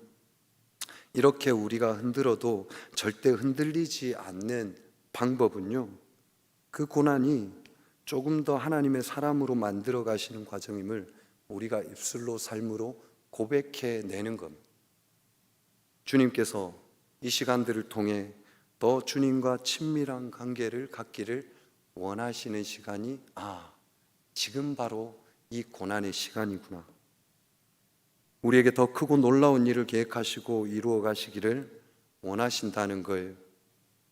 이렇게 우리가 흔들어도 절대 흔들리지 않는 방법은요, 그 고난이 조금 더 하나님의 사람으로 만들어 가시는 과정임을 우리가 입술로 삶으로 고백해 내는 겁니다. 주님께서 이 시간들을 통해 더 주님과 친밀한 관계를 갖기를 원하시는 시간이 지금 바로 이 고난의 시간이구나. 우리에게 더 크고 놀라운 일을 계획하시고 이루어 가시기를 원하신다는 거예요.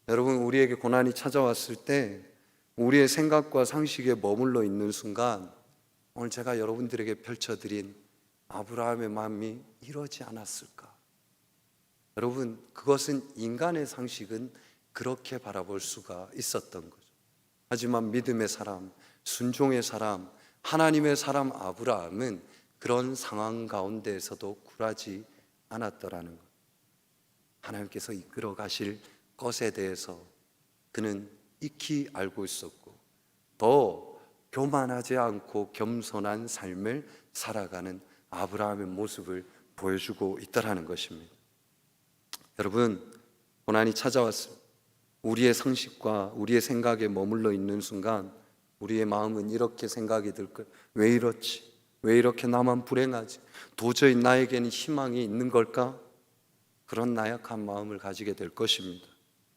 여러분, 우리에게 고난이 찾아왔을 때 우리의 생각과 상식에 머물러 있는 순간 오늘 제가 여러분들에게 펼쳐드린 아브라함의 마음이 이러지 않았을까? 여러분, 그것은 인간의 상식은 그렇게 바라볼 수가 있었던 거죠. 하지만 믿음의 사람, 순종의 사람, 하나님의 사람 아브라함은 그런 상황 가운데에서도 굴하지 않았더라는 것. 하나님께서 이끌어 가실 것에 대해서 그는 익히 알고 있었고 더 교만하지 않고 겸손한 삶을 살아가는 아브라함의 모습을 보여주고 있다라는 것입니다. 여러분, 고난이 찾아왔습니다. 우리의 상식과 우리의 생각에 머물러 있는 순간 우리의 마음은 이렇게 생각이 들 거예요. 왜 이렇지? 왜 이렇게 나만 불행하지? 도저히 나에게는 희망이 있는 걸까? 그런 나약한 마음을 가지게 될 것입니다.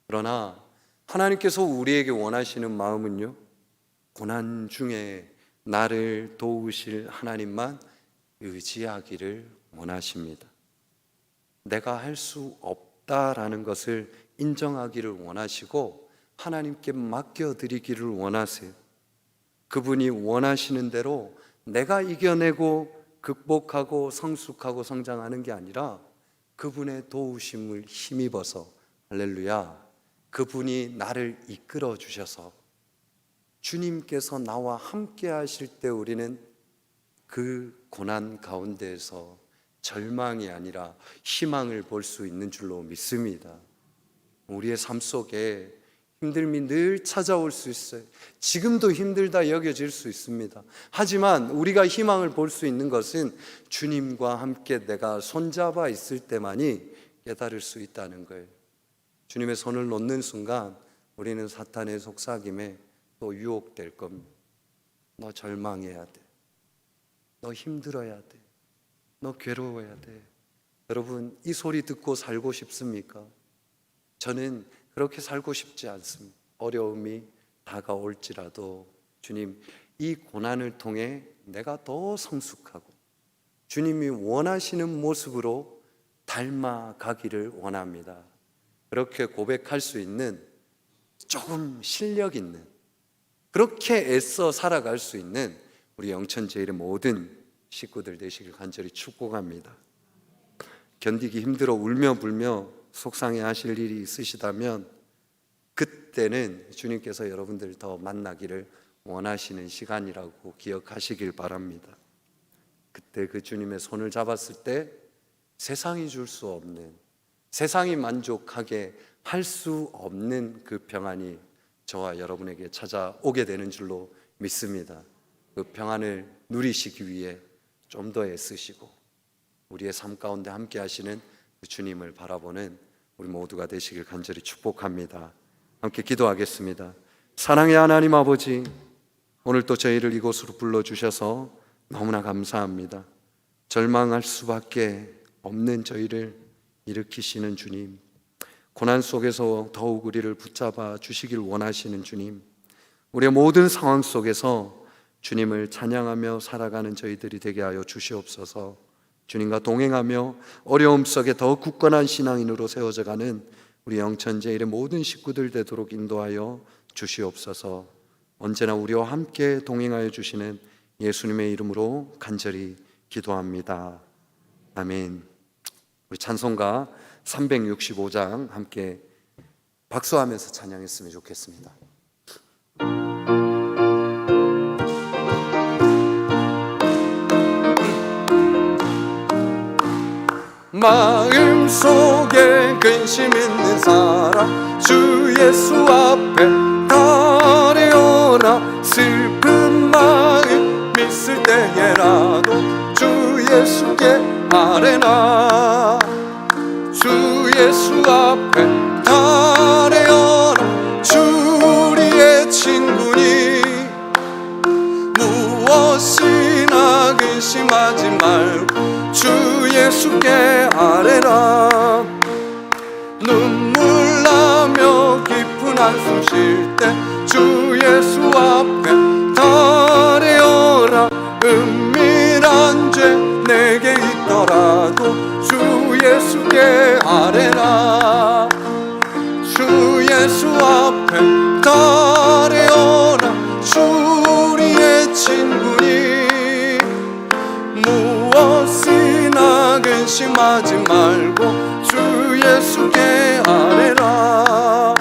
그러나 하나님께서 우리에게 원하시는 마음은요, 고난 중에 나를 도우실 하나님만 의지하기를 원하십니다. 내가 할 수 없다라는 것을 인정하기를 원하시고 하나님께 맡겨드리기를 원하세요. 그분이 원하시는 대로 내가 이겨내고 극복하고 성숙하고 성장하는 게 아니라 그분의 도우심을 힘입어서, 할렐루야, 그분이 나를 이끌어 주셔서 주님께서 나와 함께 하실 때 우리는 그 고난 가운데에서 절망이 아니라 희망을 볼 수 있는 줄로 믿습니다. 우리의 삶 속에 힘듦이 늘 찾아올 수 있어요. 지금도 힘들다 여겨질 수 있습니다. 하지만 우리가 희망을 볼 수 있는 것은 주님과 함께 내가 손잡아 있을 때만이 깨달을 수 있다는 거예요. 주님의 손을 놓는 순간 우리는 사탄의 속삭임에 또 유혹될 겁니다. 너 절망해야 돼. 너 힘들어야 돼. 너 괴로워야 돼. 여러분, 이 소리 듣고 살고 싶습니까? 저는 그렇게 살고 싶지 않습니다. 어려움이 다가올지라도 주님, 이 고난을 통해 내가 더 성숙하고 주님이 원하시는 모습으로 닮아가기를 원합니다. 그렇게 고백할 수 있는 조금 실력 있는, 그렇게 애써 살아갈 수 있는 우리 영천제일의 모든 식구들 되시길 간절히 축복합니다. 견디기 힘들어 울며 불며 속상해 하실 일이 있으시다면 그때는 주님께서 여러분들 더 만나기를 원하시는 시간이라고 기억하시길 바랍니다. 그때 그 주님의 손을 잡았을 때 세상이 줄 수 없는, 세상이 만족하게 할 수 없는 그 평안이 저와 여러분에게 찾아오게 되는 줄로 믿습니다. 그 평안을 누리시기 위해 좀 더 애쓰시고 우리의 삶 가운데 함께 하시는 그 주님을 바라보는 우리 모두가 되시길 간절히 축복합니다. 함께 기도하겠습니다. 사랑의 하나님 아버지, 오늘 또 저희를 이곳으로 불러주셔서 너무나 감사합니다. 절망할 수밖에 없는 저희를 일으키시는 주님, 고난 속에서 더욱 우리를 붙잡아 주시길 원하시는 주님, 우리의 모든 상황 속에서 주님을 찬양하며 살아가는 저희들이 되게 하여 주시옵소서. 주님과 동행하며 어려움 속에 더 굳건한 신앙인으로 세워져가는 우리 영천제일의 모든 식구들 되도록 인도하여 주시옵소서. 언제나 우리와 함께 동행하여 주시는 예수님의 이름으로 간절히 기도합니다. 아멘. 우리 찬송가 365장 함께 박수하면서 찬양했으면 좋겠습니다. 마음속에 근심 있는 사람 주 예수 앞에 달려라. 슬픈 마음 있을 때에라도 주 예수께 아뢰나. 주 예수 앞에 달려라. 주 우리의 친구니 무엇이나 근심하지 말고 주 예수께 아뢰라. 눈물 나며 깊은 한숨 쉴 때 주 예수 앞에 달려라. 은밀한 죄 내게 있더라도 주 예수께 아뢰라. 주 예수 앞에 달려라. 주 우리의 친구니 무엇이나 근심하지 말고 주 예수께 아뢰라.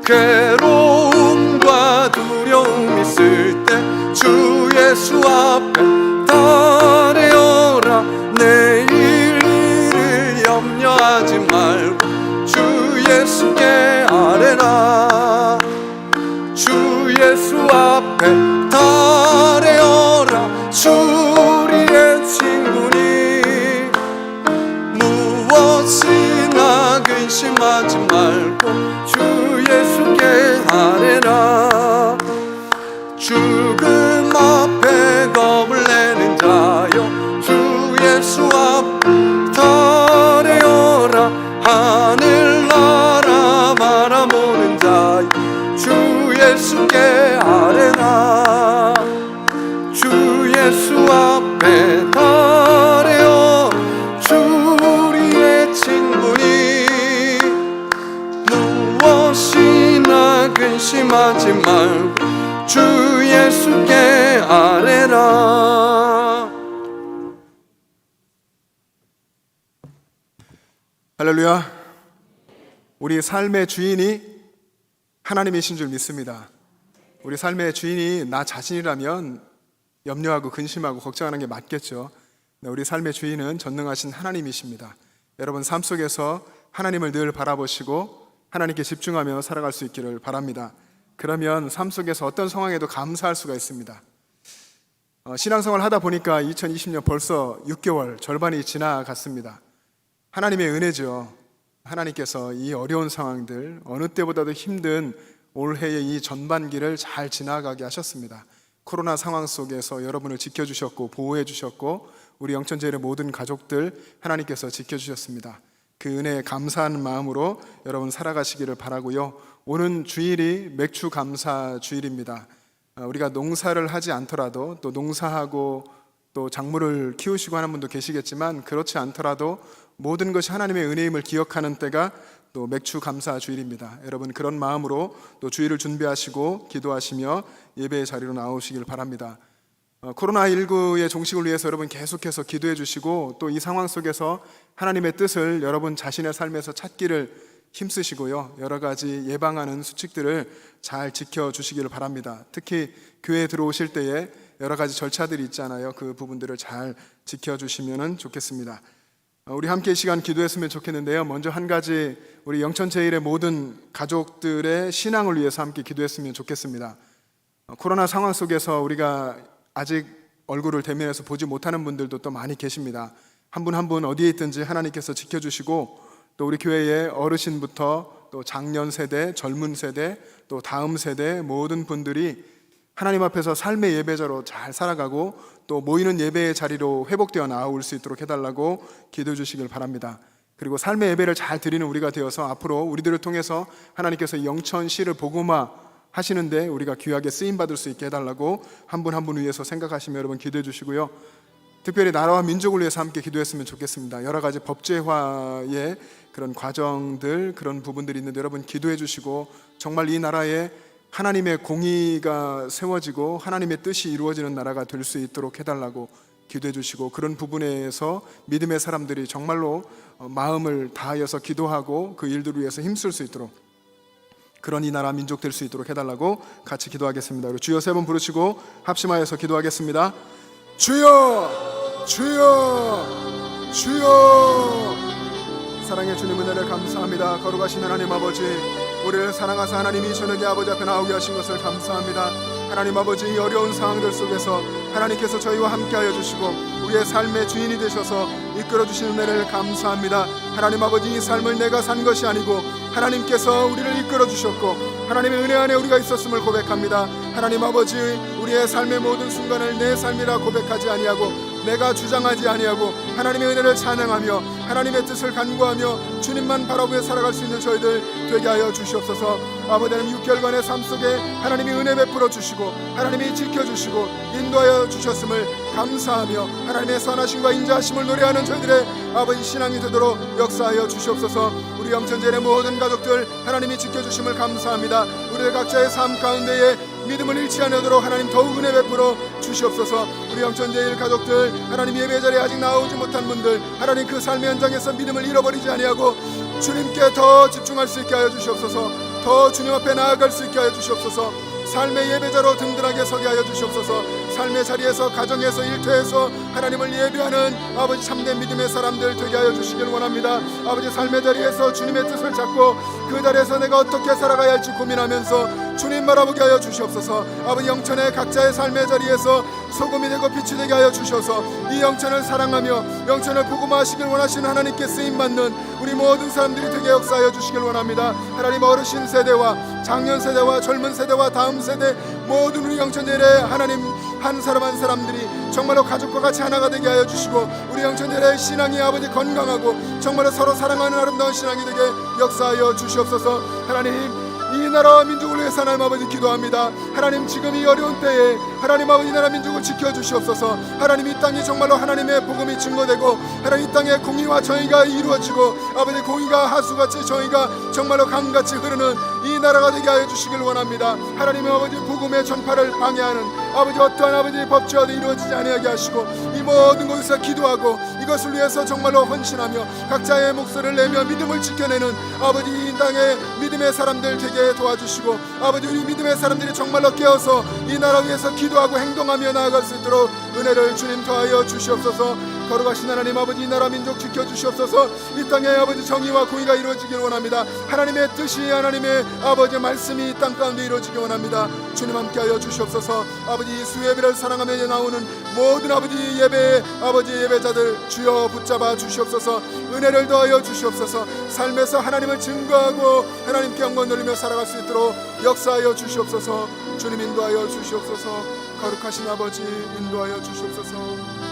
괴로움과 두려움 있을 때 주 예수 앞에 달려라. 내일 일을 염려하지 말고 주 예수께 아뢰라. 주 예수 앞에 달려라. 주 우리의 친구니 무엇이나 근심하지 말고 주 예수께 아뢰라. 죽음 앞에 겁을 내는 자여 주 예수 앞에 달려라. 하늘나라 바라보는 자여 주 예수께 아뢰라. 주 예수 앞에 달려 주 우리의 친구니 무엇이나 근심하지 말고 주 예수께 아뢰라. 할렐루야. 우리 삶의 주인이 하나님이신 줄 믿습니다. 우리 삶의 주인이 나 자신이라면 염려하고 근심하고 걱정하는 게 맞겠죠. 우리 삶의 주인은 전능하신 하나님이십니다. 여러분 삶 속에서 하나님을 늘 바라보시고 하나님께 집중하며 살아갈 수 있기를 바랍니다. 그러면 삶 속에서 어떤 상황에도 감사할 수가 있습니다. 신앙생활 하다 보니까 2020년 벌써 6개월 절반이 지나갔습니다. 하나님의 은혜죠. 하나님께서 이 어려운 상황들, 어느 때보다도 힘든 올해의 이 전반기를 잘 지나가게 하셨습니다. 코로나 상황 속에서 여러분을 지켜주셨고 보호해 주셨고 우리 영천제일의 모든 가족들 하나님께서 지켜주셨습니다. 그 은혜에 감사하는 마음으로 여러분 살아가시기를 바라고요. 오는 주일이 맥주 감사 주일입니다. 우리가 농사를 하지 않더라도 또 농사하고 또 작물을 키우시고 하는 분도 계시겠지만 그렇지 않더라도 모든 것이 하나님의 은혜임을 기억하는 때가 또 맥주 감사 주일입니다. 여러분 그런 마음으로 또 주일을 준비하시고 기도하시며 예배의 자리로 나오시길 바랍니다. 코로나19의 종식을 위해서 여러분 계속해서 기도해 주시고 또 이 상황 속에서 하나님의 뜻을 여러분 자신의 삶에서 찾기를 힘쓰시고요. 여러 가지 예방하는 수칙들을 잘 지켜주시기를 바랍니다. 특히 교회에 들어오실 때에 여러 가지 절차들이 있잖아요. 그 부분들을 잘 지켜주시면 좋겠습니다. 우리 함께 이 시간 기도했으면 좋겠는데요. 먼저 한 가지 우리 영천제일의 모든 가족들의 신앙을 위해서 함께 기도했으면 좋겠습니다. 코로나 상황 속에서 우리가 아직 얼굴을 대면해서 보지 못하는 분들도 또 많이 계십니다. 한 분 한 분 어디에 있든지 하나님께서 지켜주시고 또 우리 교회의 어르신부터 또 장년 세대, 젊은 세대, 또 다음 세대 모든 분들이 하나님 앞에서 삶의 예배자로 잘 살아가고 또 모이는 예배의 자리로 회복되어 나올 수 있도록 해달라고 기도해 주시길 바랍니다. 그리고 삶의 예배를 잘 드리는 우리가 되어서 앞으로 우리들을 통해서 하나님께서 영천시를 복음화 하시는데 우리가 귀하게 쓰임받을 수 있게 해달라고 한 분 한 분 위해서 생각하시며 여러분 기도해 주시고요. 특별히 나라와 민족을 위해서 함께 기도했으면 좋겠습니다. 여러 가지 법제화의 그런 과정들, 그런 부분들이 있는데 여러분 기도해 주시고 정말 이 나라에 하나님의 공의가 세워지고 하나님의 뜻이 이루어지는 나라가 될 수 있도록 해달라고 기도해 주시고 그런 부분에서 믿음의 사람들이 정말로 마음을 다하여서 기도하고 그 일들을 위해서 힘쓸 수 있도록 그런 이 나라 민족 될 수 있도록 해달라고 같이 기도하겠습니다. 우리 주여 세 번 부르시고 합심하여서 기도하겠습니다. 주여, 주여, 주여. 사랑의 주님 은혜를 감사합니다. 거룩하신 하나님 아버지, 우리를 사랑하사 하나님이 저녁에 아버지 앞에 나오게 하신 것을 감사합니다. 하나님 아버지, 이 어려운 상황들 속에서 하나님께서 저희와 함께하여 주시고 우리의 삶의 주인이 되셔서 이끌어주신 은혜를 감사합니다. 하나님 아버지, 이 삶을 내가 산 것이 아니고 하나님께서 우리를 이끌어주셨고 하나님의 은혜 안에 우리가 있었음을 고백합니다. 하나님 아버지, 우리의 삶의 모든 순간을 내 삶이라 고백하지 아니하고 내가 주장하지 아니하고 하나님의 은혜를 찬양하며 하나님의 뜻을 간구하며 주님만 바라보며 살아갈 수 있는 저희들 되게 하여 주시옵소서. 아버지 하나님 6개월간의 삶 속에 하나님이 은혜 베풀어 주시고 하나님이 지켜주시고 인도하여 주셨음을 감사하며 하나님의 선하심과 인자하심을 노래하는 저희들의 아버지 신앙이 되도록 역사하여 주시옵소서. 우리 영천제일의 모든 가족들 하나님이 지켜주심을 감사합니다. 우리의 각자의 삶 가운데에 믿음을 잃지 않도록 하나님 더욱 은혜 베풀어 주시옵소서. 우리 영천제일 가족들 하나님 예배 자리에 아직 나오지 못한 분들 하나님 그 삶의 현장에서 믿음을 잃어버리지 아니하고 주님께 더 집중할 수 있게 하여 주시옵소서. 더 주님 앞에 나아갈 수 있게 하여 주시옵소서. 삶의 예배자로 든든하게 서게 하여 주시옵소서. 삶의 자리에서 가정에서 일터에서 하나님을 예배하는 아버지 참된 믿음의 사람들 되게 하여 주시길 원합니다. 아버지 삶의 자리에서 주님의 뜻을 찾고 그 자리에서 내가 어떻게 살아가야 할지 고민하면서 주님 바라보게 하여 주시옵소서. 아버지 영천의 각자의 삶의 자리에서 소금이 되고 빛이 되게 하여 주셔서 이 영천을 사랑하며 영천을 복음화하시길 원하시는 하나님께 쓰임받는 우리 모든 사람들이 되게 역사하여 주시길 원합니다. 하나님 어르신 세대와 장년 세대와 젊은 세대와 다음 세대 모든 우리 영천제일의 하나님 한 사람 한 사람들이 정말로 가족과 같이 하나가 되게 하여 주시고 우리 영천제일의 신앙이 아버지 건강하고 정말로 서로 사랑하는 아름다운 신앙이 되게 역사하여 주시옵소서. 하나님 이 나라와 민족을 위해서 하나님 아버지 기도합니다. 하나님 지금 이 어려운 때에 하나님 아버지 이 나라 민족을 지켜주시옵소서. 하나님 이 땅이 정말로 하나님의 복음이 증거되고 하나님 이 땅에 공의와 정의가 이루어지고 아버지 공의가 하수같이 정의가 정말로 강같이 흐르는 이 나라가 되게 하여 주시길 원합니다. 하나님의 아버지 복음의 전파를 방해하는 아버지 어떠한 아버지 법제화도 이루어지지 아니하게 하시고 이 모든 곳에서 기도하고 이것을 위해서 정말로 헌신하며 각자의 목소리를 내며 믿음을 지켜내는 아버지 이 땅의 믿음의 사람들 되게 도와주시고 아버지 우리 믿음의 사람들이 정말로 깨어서 이 나라 위해서 기도하고 행동하며 나아갈 수 있도록 은혜를 주님 더하여 주시옵소서. 거룩하신 하나님 아버지 이 나라 민족 지켜주시옵소서. 이 땅에 아버지 정의와 공의가 이루어지길 원합니다. 하나님의 뜻이 하나님의 아버지 말씀이 이 땅 가운데 이루어지길 원합니다. 주님 함께하여 주시옵소서. 아버지 수예배를 사랑하며 나오는 모든 아버지 예배 아버지 예배자들 주여 붙잡아 주시옵소서. 은혜를 더하여 주시옵소서. 삶에서 하나님을 증거하고 하나님께 영광 돌리며 살아갈 수 있도록 역사하여 주시옵소서. 주님 인도하여 주시옵소서. 거룩하신 아버지 인도하여 주시옵소서.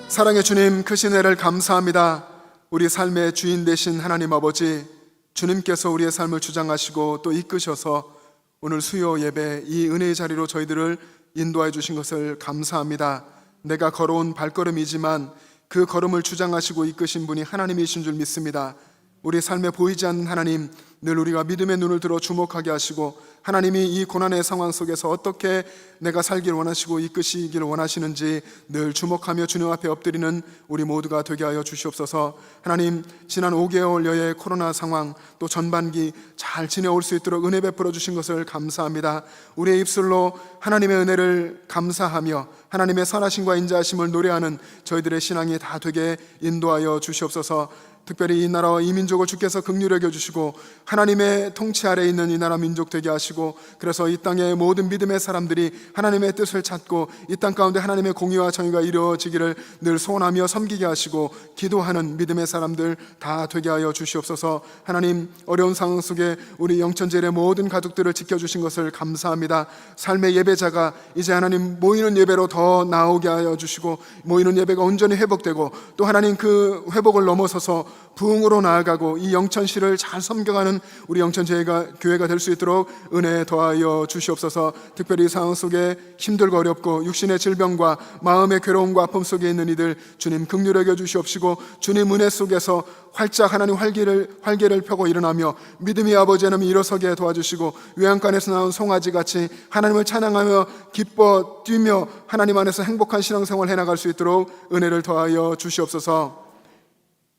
사랑의 주님 크신 은혜를 감사합니다. 우리 삶의 주인 되신 하나님 아버지 주님께서 우리의 삶을 주장하시고 또 이끄셔서 오늘 수요 예배 이 은혜의 자리로 저희들을 인도해 주신 것을 감사합니다. 내가 걸어온 발걸음이지만 그 걸음을 주장하시고 이끄신 분이 하나님이신 줄 믿습니다. 우리 삶에 보이지 않는 하나님, 늘 우리가 믿음의 눈을 들어 주목하게 하시고 하나님이 이 고난의 상황 속에서 어떻게 내가 살기를 원하시고 이끄시기를 원하시는지 늘 주목하며 주님 앞에 엎드리는 우리 모두가 되게 하여 주시옵소서. 하나님, 지난 5개월여의 코로나 상황 또 전반기 잘 지내올 수 있도록 은혜 베풀어 주신 것을 감사합니다. 우리의 입술로 하나님의 은혜를 감사하며 하나님의 선하심과 인자하심을 노래하는 저희들의 신앙이 다 되게 인도하여 주시옵소서. 특별히 이 나라와 이 민족을 주께서 긍휼히 여겨주시고 하나님의 통치 아래에 있는 이 나라 민족 되게 하시고, 그래서 이 땅의 모든 믿음의 사람들이 하나님의 뜻을 찾고 이 땅 가운데 하나님의 공의와 정의가 이루어지기를 늘 소원하며 섬기게 하시고 기도하는 믿음의 사람들 다 되게 하여 주시옵소서. 하나님, 어려운 상황 속에 우리 영천제일의 모든 가족들을 지켜주신 것을 감사합니다. 삶의 예배자가 이제 하나님 모이는 예배로 더 나오게 하여 주시고 모이는 예배가 온전히 회복되고 또 하나님 그 회복을 넘어서서 부흥으로 나아가고 이 영천시를 잘 섬겨가는 우리 영천교회가 될 수 있도록 은혜 더하여 주시옵소서. 특별히 이 상황 속에 힘들고 어렵고 육신의 질병과 마음의 괴로움과 아픔 속에 있는 이들 주님 긍휼히 여겨 주시옵시고 주님 은혜 속에서 활짝 하나님 활개를 펴고 일어나며 믿음의 아버지 하나님 일어서게 도와주시고 외양간에서 나온 송아지같이 하나님을 찬양하며 기뻐 뛰며 하나님 안에서 행복한 신앙생활 해나갈 수 있도록 은혜를 더하여 주시옵소서.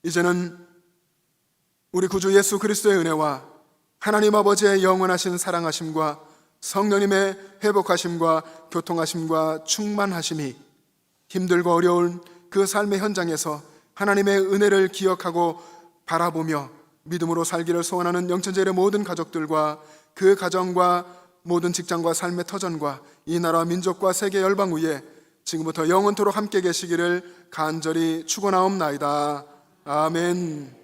이제는 우리 구주 예수 그리스도의 은혜와 하나님 아버지의 영원하신 사랑하심과 성령님의 회복하심과 교통하심과 충만하심이 힘들고 어려운 그 삶의 현장에서 하나님의 은혜를 기억하고 바라보며 믿음으로 살기를 소원하는 영천제일의 모든 가족들과 그 가정과 모든 직장과 삶의 터전과 이 나라 민족과 세계 열방 위에 지금부터 영원토록 함께 계시기를 간절히 축원하옵나이다. 아멘.